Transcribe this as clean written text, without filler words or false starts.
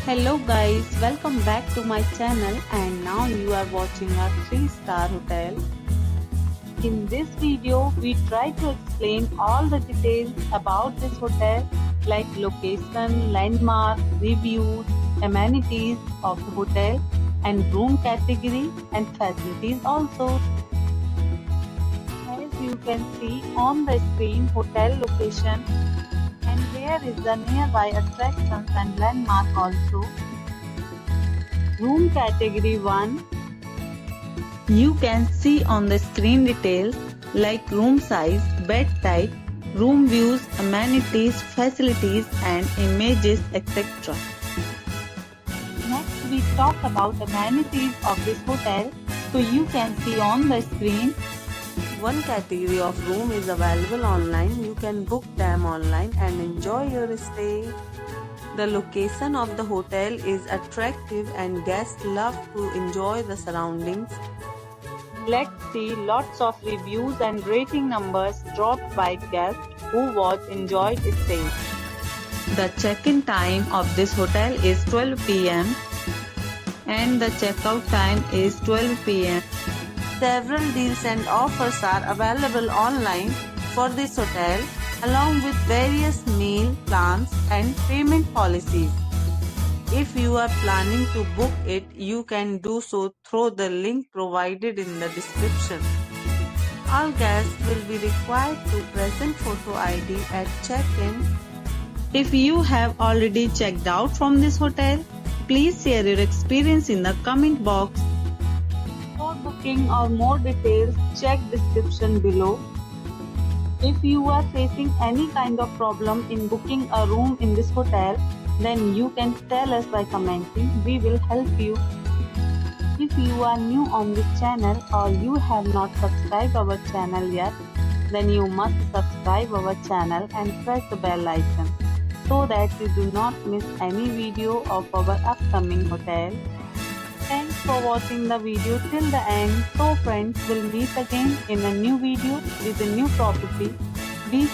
Hello guys, welcome back to my channel and now you are watching a 3-star hotel. In this video, we try to explain all the details about this hotel like location, landmark, reviews, amenities of the hotel and room category and facilities also. As you can see on the screen, hotel location and here is the nearby attractions and landmark also. Room category 1. You can see on the screen details like room size, bed type, room views, amenities, facilities and images etc. Next we talk about amenities of this hotel. So you can see on the screen. One category of room is available online. You can book them online and enjoy your stay. The location of the hotel is attractive and guests love to enjoy the surroundings. Let's see lots of reviews and rating numbers dropped by guests who was enjoyed stay. The check-in time of this hotel is 12 p.m. and the check-out time is 12 p.m. Several deals and offers are available online for this hotel, along with various meal plans and payment policies. If you are planning to book it, you can do so through the link provided in the description. All guests will be required to present photo ID at check-in. If you have already checked out from this hotel, please share your experience in the comment box. For booking or more details, check description below. If you are facing any kind of problem in booking a room in this hotel, then you can tell us by commenting. We will help you. If you are new on this channel or you have not subscribed our channel yet, then you must subscribe our channel and press the bell icon so that you do not miss any video of our upcoming hotel. Thanks for watching the video till the end. So friends, will meet again in a new video with a new property. Be